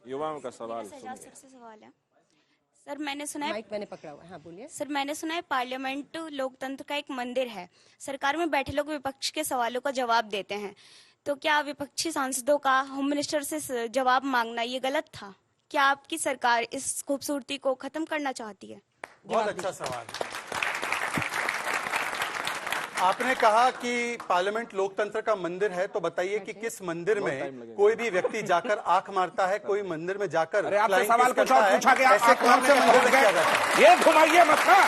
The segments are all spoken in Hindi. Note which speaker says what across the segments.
Speaker 1: युवाओं का सवाल
Speaker 2: सर से सवाल है। सर मैंने सुना है,
Speaker 3: माइक मैंने पकड़ा हुआ है, हाँ बोलिए।
Speaker 2: सर मैंने सुना है पार्लियामेंट लोकतंत्र का एक मंदिर है। सरकार में बैठे लोग विपक्ष के सवालों का जवाब देते हैं, तो क्या विपक्षी सांसदों का होम मिनिस्टर से जवाब मांगना ये गलत था? क्या आपकी सरकार इस खूबसूरती को खत्म करना चाहती है?
Speaker 4: बहुत अच्छा सवाल। आपने कहा कि पार्लियामेंट लोकतंत्र का मंदिर है, तो बताइए कि किस मंदिर में कोई भी व्यक्ति जाकर आंख मारता है, कोई मंदिर में जाकर
Speaker 5: अरे आपसे
Speaker 4: फ्लाइंग
Speaker 5: सवाल
Speaker 4: किस
Speaker 5: कुछ और
Speaker 4: करता है?
Speaker 5: पूछा गया,
Speaker 4: ऐसे कौन से मंदिर में किया जाता है?
Speaker 5: ये घुमाइए मत ना,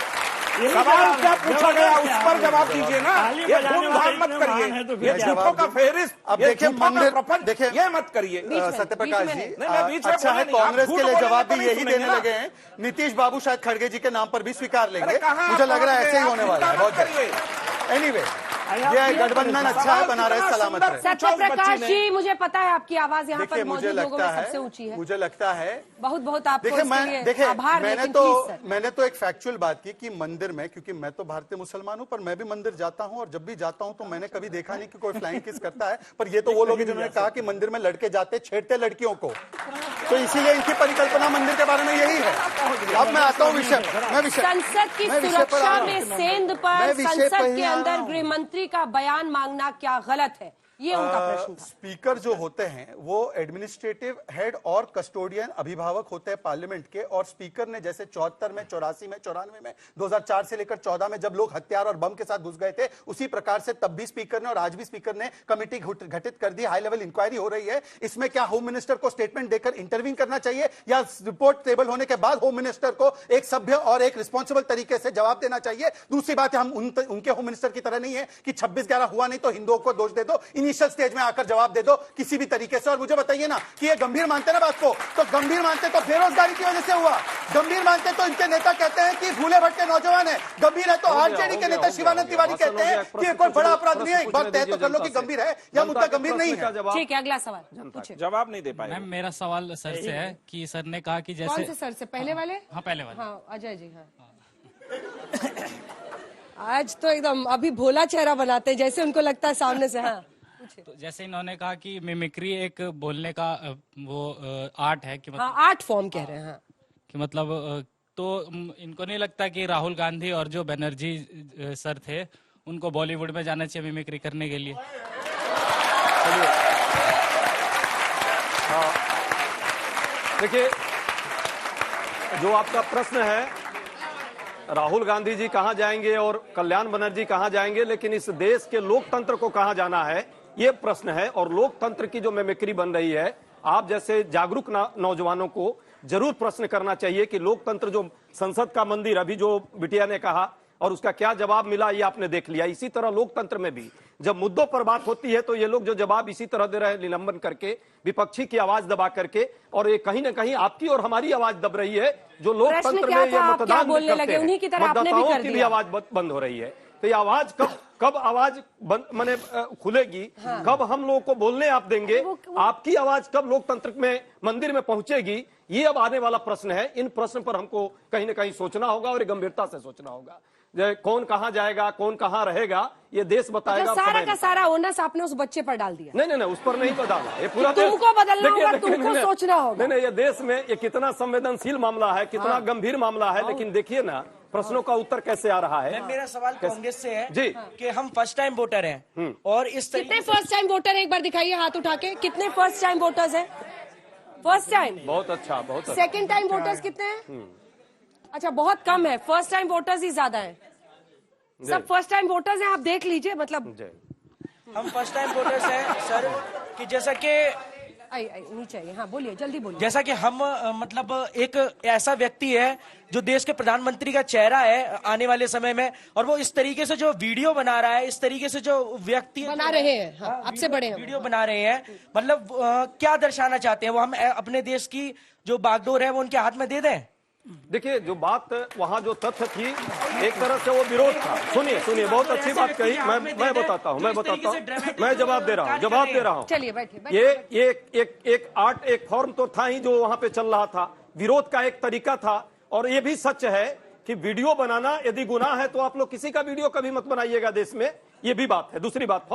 Speaker 5: सवाल क्या पूछा गया उस पर जवाब दीजिए ना। ये धूमधाम मत करिए, ये झूठों का फेहरिस्त,
Speaker 4: अब देखिए मंदिर, देखिए
Speaker 5: ये मत करिए
Speaker 4: सत्यप्रकाश जी।
Speaker 5: बीच में
Speaker 4: अच्छा है,
Speaker 5: बोले नहीं,
Speaker 4: कांग्रेस
Speaker 5: आप
Speaker 4: के लिए
Speaker 5: झूठ
Speaker 4: जवाब
Speaker 5: बोलने
Speaker 4: भी
Speaker 5: को
Speaker 4: यही
Speaker 5: नहीं
Speaker 4: देने
Speaker 5: सुनेंगे
Speaker 4: लगे हैं। नीतीश बाबू शायद खड़गे जी के नाम पर भी स्वीकार लेंगे,
Speaker 5: कहाँ
Speaker 4: मुझे लग रहा है ऐसे ही
Speaker 5: आप
Speaker 4: होने वाला है। बहुत
Speaker 5: करिए।
Speaker 4: एनीवे, ये गठबंधन अच्छा है, बना रहे सलामत रहे।
Speaker 3: सत्यप्रकाश जी, मुझे पता है आपकी आवाज यहाँ
Speaker 4: देखिए
Speaker 3: पर
Speaker 4: मुझे
Speaker 3: मौजूद लोगों
Speaker 4: लगता
Speaker 3: में सबसे
Speaker 4: है,
Speaker 3: ऊंची है।
Speaker 4: मुझे लगता है
Speaker 3: बहुत बहुत आपको
Speaker 4: देखिए
Speaker 3: इसके लिए
Speaker 4: देखिए
Speaker 3: आभार,
Speaker 4: मैंने तो एक फैक्चुअल बात की कि मंदिर में, क्योंकि मैं तो भारतीय मुसलमान हूं, पर मैं भी मंदिर जाता हूं, और जब भी जाता हूं तो मैंने कभी देखा नहीं कि कोई फ्लाइंग किस करता है। पर ये तो वो लोग हैं जिन्होंने कहा कि मंदिर में लड़के जाते छेड़ते लड़कियों को, तो इसीलिए इनकी परिकल्पना मंदिर के बारे में यही है। अब मैं आता हूँ विषय,
Speaker 3: संसद की सुरक्षा में सेंध पर संसद के अंदर गृह मंत्री का बयान मांगना क्या गलत है, ये उनका प्रश्न था।
Speaker 4: स्पीकर जो होते हैं वो एडमिनिस्ट्रेटिव हेड और कस्टोडियन अभिभावक होते हैं पार्लियामेंट के, और स्पीकर ने जैसे 74 में, 84 में, 94 में, 2004 से लेकर 14 में जब लोग हथियार और बम के साथ घुस गए थे, उसी प्रकार से तब भी स्पीकर ने और आज भी स्पीकर ने कमेटी गठित कर दी। हाई लेवल इंक्वायरी हो रही है। इसमें क्या होम मिनिस्टर को स्टेटमेंट देकर इंटरवीन करना चाहिए, या रिपोर्ट टेबल होने के बाद होम मिनिस्टर को एक सभ्य और एक रिस्पॉन्सिबल तरीके से जवाब देना चाहिए? दूसरी बात, हम उनके होम मिनिस्टर की तरह नहीं है कि 26/11 हुआ नहीं तो हिंदुओं को दोष दे दो, इनिशियल स्टेज में आकर जवाब दे दो किसी भी तरीके से। और मुझे बताइए ना कि ये गंभीर मानते ना बात को, तो गंभीर मानते तो बेरोजगारी की वजह से हुआ, गंभीर मानते तो इनके नेता कहते हैं कि भूले भटके नौजवान है, गंभीर है तो आरजेडी के नेता शिवानंद तिवारी कहते हैं कि ये कोई बड़ा अपराध नहीं है। एक बार तय तो कर लो कि गंभीर है या मुद्दा गंभीर नहीं है।
Speaker 3: ठीक है, अगला सवाल पूछिए।
Speaker 1: जवाब नहीं दे पाए।
Speaker 6: मैम मेरा सवाल सर से है कि सर ने कहा कि जैसे
Speaker 3: कौन से सर से, पहले वाले?
Speaker 6: हाँ पहले वाले।
Speaker 3: हाँ अजय जी, हाँ। आज तो एकदम अभी भोला चेहरा बनाते हैं, जैसे उनको लगता है सामने से। हाँ
Speaker 6: तो जैसे इन्होंने कहा कि मिमिक्री एक बोलने का वो आर्ट है कि मतलब,
Speaker 3: हाँ आर्ट फॉर्म कह रहे हैं। हाँ
Speaker 6: कि मतलब तो इनको नहीं लगता कि राहुल गांधी और जो बनर्जी सर थे उनको बॉलीवुड में जाना चाहिए मिमिक्री करने के लिए?
Speaker 7: देखिए, जो आपका प्रश्न है, राहुल गांधी जी कहां जाएंगे और कल्याण बनर्जी कहां जाएंगे, लेकिन इस देश के लोकतंत्र को कहां जाना है ये प्रश्न है। और लोकतंत्र की जो मिमिक्री बन रही है, आप जैसे जागरूक नौजवानों को जरूर प्रश्न करना चाहिए कि लोकतंत्र जो संसद का मंदिर, अभी जो बिटिया ने कहा और उसका क्या जवाब मिला ये आपने देख लिया। इसी तरह लोकतंत्र में भी जब मुद्दों पर बात होती है तो ये लोग जो जवाब इसी तरह दे रहे हैं, निलंबन करके, विपक्षी की आवाज दबा करके, और ये कहीं ना कहीं आपकी और हमारी आवाज दब रही है। जो लोकतंत्र में ये मतदान
Speaker 3: बोलने लगे, उन्हीं की तरह आपने भी कर
Speaker 7: की भी
Speaker 3: दिया।
Speaker 7: आवाज बंद हो रही है। तो ये आवाज कब आवाज माने खुलेगी, कब हम लोगों को बोलने आप देंगे, आपकी आवाज कब लोकतंत्र में मंदिर में पहुंचेगी, ये अब आने वाला प्रश्न है। इन प्रश्न पर हमको कहीं ना कहीं सोचना होगा और गंभीरता से सोचना होगा। कौन कहां जाएगा, कौन कहां रहेगा, ये देश बताएगा।
Speaker 3: सारा का सारा ओनस आपने उस बच्चे पर डाल दिया।
Speaker 7: नहीं, उस पर नहीं बदला। ये पूरा
Speaker 3: तुमको बदलना होगा, तुमको सोचना होगा।
Speaker 7: नहीं, ये देश में ये कितना संवेदनशील मामला है, कितना गंभीर मामला है, लेकिन देखिए ना प्रश्नों का उत्तर कैसे आ रहा है।
Speaker 8: मेरा सवाल कांग्रेस से है
Speaker 7: जी
Speaker 8: कि हम फर्स्ट टाइम वोटर हैं, और इस
Speaker 3: कितने फर्स्ट टाइम वोटर हैं, एक बार दिखाइए हाथ उठा के, कितने फर्स्ट टाइम वोटर्स हैं? फर्स्ट टाइम
Speaker 7: बहुत अच्छा, बहुत अच्छा।
Speaker 3: सेकंड टाइम वोटर्स कितने हैं? अच्छा, बहुत कम है। फर्स्ट टाइम वोटर्स ही ज्यादा है। सब फर्स्ट टाइम वोटर्स हैं, आप देख लीजिए। मतलब
Speaker 8: हम फर्स्ट टाइम वोटर्स हैं सर, कि जैसा कि
Speaker 3: नीचे आइए। हाँ बोलिए, जल्दी बोलिए।
Speaker 8: जैसा कि हम मतलब एक ऐसा व्यक्ति है जो देश के प्रधानमंत्री का चेहरा है आने वाले समय में, और वो इस तरीके से जो वीडियो बना रहा है, इस तरीके से जो व्यक्ति
Speaker 3: बना रहे हैं, हाँ, आपसे बड़े हैं,
Speaker 8: वीडियो बना रहे हैं, मतलब क्या दर्शाना चाहते हैं वो? हम अपने देश की जो बागडोर है वो उनके हाथ में दे दें?
Speaker 7: देखिए, जो बात वहाँ जो तथ्य थी, एक तरह से वो विरोध था। सुनिए, बहुत अच्छी बात कही। मैं बताता हूँ, मैं जवाब दे रहा हूँ।
Speaker 3: चलिए बैठिए।
Speaker 7: ये एक आर्ट, एक फॉर्म तो था ही जो वहाँ पे चल रहा था, विरोध का एक तरीका था। और ये भी सच है कि वीडियो बनाना यदि गुनाह है तो आप लोग किसी का वीडियो कभी मत बनाइएगा देश में, ये भी बात है। दूसरी बात,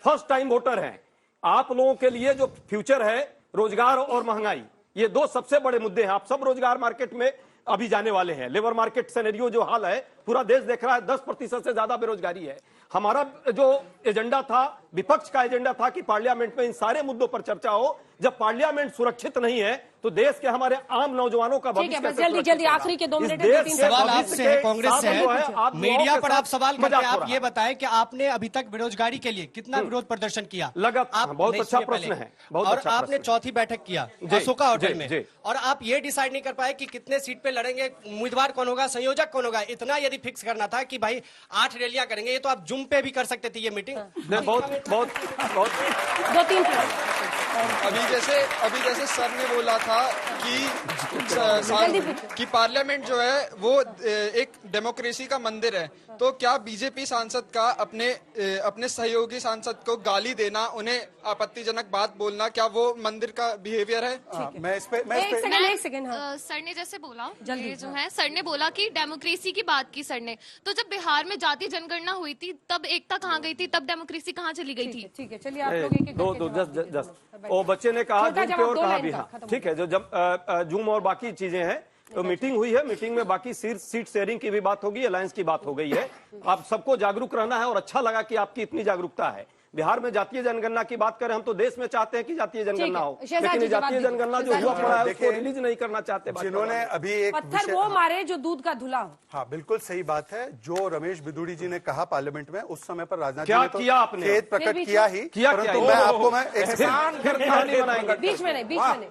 Speaker 7: फर्स्ट टाइम वोटर हैं आप लोगों के लिए जो फ्यूचर है, रोजगार और महंगाई, ये दो सबसे बड़े मुद्दे हैं। आप सब रोजगार मार्केट में अभी जाने वाले हैं। लेबर मार्केट सिनेरियो जो हाल है पूरा देश देख रहा है, 10% से ज्यादा बेरोजगारी है। हमारा जो एजेंडा था, विपक्ष का एजेंडा था कि पार्लियामेंट में इन सारे मुद्दों पर चर्चा हो। जब पार्लियामेंट सुरक्षित नहीं है तो देश के हमारे आम नौजवानों का
Speaker 3: ठीक है,
Speaker 7: भविष्य
Speaker 3: बस जल्दी जल्दी आखिरी के 2 मिनट है, 2-3
Speaker 1: सवाल आपसे है, कांग्रेस से है, मीडिया पर आप सवाल करते हैं।
Speaker 7: मजाक हो
Speaker 1: आप
Speaker 7: रहा
Speaker 1: ये बताएं कि आपने अभी तक बेरोजगारी के लिए कितना विरोध प्रदर्शन किया?
Speaker 7: लगातार।
Speaker 1: आप
Speaker 7: बहुत
Speaker 1: नहीं,
Speaker 7: अच्छा
Speaker 1: सुनिए
Speaker 7: प्रश्न
Speaker 1: पहले।
Speaker 7: है, बहुत
Speaker 1: और
Speaker 7: अच्छा
Speaker 1: आपने
Speaker 7: प्रश्न है।
Speaker 1: चौथी बैठक किया
Speaker 7: जी,
Speaker 1: अशोका होटल
Speaker 7: जी,
Speaker 1: में,
Speaker 7: जी।
Speaker 1: और आप ये डिसाइड नहीं कर पाए कि कितने सीट पे लड़ेंगे, उम्मीदवार कौन होगा, संयोजक कौन होगा। इतना यदि फिक्स करना था कि भाई 8 रैलियां करेंगे, ये तो आप जूम पे भी कर सकते थे ये मीटिंग।
Speaker 7: बहुत बहुत बहुत
Speaker 3: 2-3 मिनट।
Speaker 9: अभी जैसे सर ने बोला था कि पार्लियामेंट जो है वो एक डेमोक्रेसी का मंदिर है, तो क्या बीजेपी सांसद का अपने सहयोगी सांसद को गाली देना, उन्हें आपत्तिजनक बात बोलना, क्या वो मंदिर का बिहेवियर है?
Speaker 4: मैं इस पे
Speaker 3: एक सेकंड हाँ।
Speaker 10: सर ने जैसे बोला,
Speaker 3: जल्दी,
Speaker 10: ये जो है सर ने बोला कि डेमोक्रेसी की बात की सर ने, तो जब बिहार में जातीय जनगणना हुई थी तब एकता कहाँ गई थी, तब डेमोक्रेसी कहाँ चली गई थी?
Speaker 3: ठीक है, चलिए आप लोग एक-एक
Speaker 7: दो
Speaker 3: करके
Speaker 7: दो
Speaker 3: जवाब
Speaker 7: जस्ट वो बच्चे ने कहा
Speaker 3: छोटा
Speaker 7: जूम पे
Speaker 3: जवाब,
Speaker 7: और
Speaker 3: 2
Speaker 7: कहा
Speaker 3: लाइन
Speaker 7: भी
Speaker 3: का,
Speaker 7: हाँ,
Speaker 3: खत्म।
Speaker 7: ठीक है। जो जब जूम और बाकी चीजें हैं तो मीटिंग हुई है, मीटिंग में बाकी सीट शेयरिंग की भी बात होगी, अलायंस की बात हो गई है। आप सबको जागरूक रहना है और अच्छा लगा कि आपकी इतनी जागरूकता है। बिहार में जातीय जनगणना की बात करें, हम तो देश में चाहते हैं कि जातीय जनगणना हो,
Speaker 3: शहजाद
Speaker 7: लेकिन
Speaker 3: जी
Speaker 7: ये
Speaker 3: जवाब
Speaker 7: जातीय
Speaker 3: दीजिए।
Speaker 7: जनगणना जो
Speaker 3: शहजाद
Speaker 7: हुआ
Speaker 3: जी
Speaker 7: पड़ा है
Speaker 4: देखिए,
Speaker 7: उसको रिलीज नहीं करना चाहते।
Speaker 4: जिन्होंने अभी एक
Speaker 3: पत्थर वो मारे जो दूध का धुला हो।
Speaker 4: हाँ, बिल्कुल सही बात है। जो रमेश बिदुड़ी जी ने कहा पार्लियामेंट में, उस समय पर राजनाथ
Speaker 7: क्या
Speaker 4: जी ने तो
Speaker 7: किया आपने?
Speaker 4: खेद प्रकट
Speaker 3: फिर
Speaker 4: किया ही, परंतु मैं आपको
Speaker 7: फिर कहानी बनाएंगे।
Speaker 3: बीच में नहीं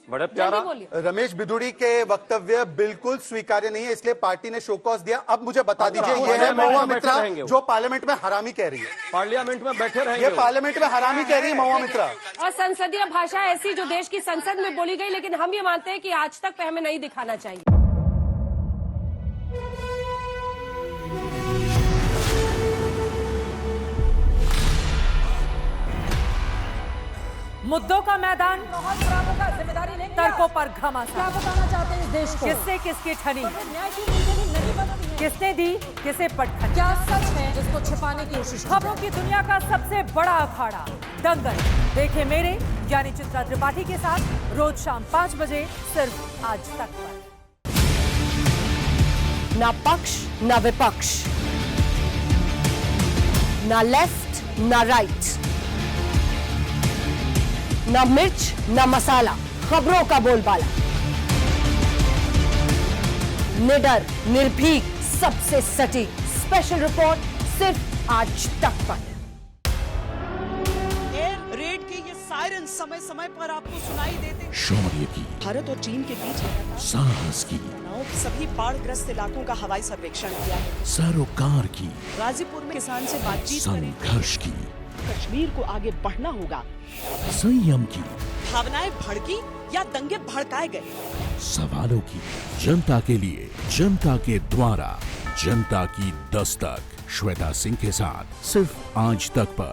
Speaker 7: बड़े प्यारा
Speaker 3: जल्दी बोलिए।
Speaker 4: रमेश बिदुड़ी के वक्तव्य बिल्कुल स्वीकार्य नहीं है, इसलिए पार्टी ने शोकॉज दिया। अब मुझे बता दीजिए, ये है महुआ मित्रा जो पार्लियामेंट में हरामी कह रही है।
Speaker 7: पार्लियामेंट में बैठे रहेंगे,
Speaker 4: ये पार्लियामेंट में हरामी कह रही है महुआ मित्रा।
Speaker 3: और संसदीय भाषा ऐसी जो देश की संसद में बोली गई, लेकिन हम ये मानते हैं कि आज तक हमें नहीं दिखाना चाहिए।
Speaker 11: मुद्दों का मैदान, तर्कों पर घमासान। क्या बताना चाहते हैं इस देश को? किससे किसकी ठनी, किसने दी किसे पटखनी, क्या सच है जिसको छिपाने की कोशिश। खबरों की दुनिया का सबसे बड़ा अखाड़ा दंगल देखे मेरे यानी चित्रा त्रिपाठी के साथ रोज शाम 5 बजे सिर्फ आज तक पर।
Speaker 3: ना पक्ष ना विपक्ष, ना लेफ्ट ना राइट, ना मिर्च ना मसाला, खबरों का बोलबाला, निडर निर्भीक सबसे सटीक स्पेशल रिपोर्ट सिर्फ आज तक पर।
Speaker 12: एयर रेड के ये सायरन समय समय पर आपको सुनाई देते हैं।
Speaker 13: शौर्य की,
Speaker 12: भारत और चीन के बीच
Speaker 13: साहस की,
Speaker 12: सभी बाढ़ग्रस्त इलाकों का हवाई सर्वेक्षण किया है।
Speaker 13: सरोकार की,
Speaker 12: गाजीपुर में किसान से बातचीत करें।
Speaker 13: संघर्ष की,
Speaker 12: कश्मीर को आगे बढ़ना होगा।
Speaker 13: संयम की,
Speaker 12: भावनाएं भड़की या दंगे भड़काए गए,
Speaker 13: सवालों की, जनता के लिए, जनता के द्वारा, जनता की दस्तक। श्वेता सिंह के साथ सिर्फ आज तक पर।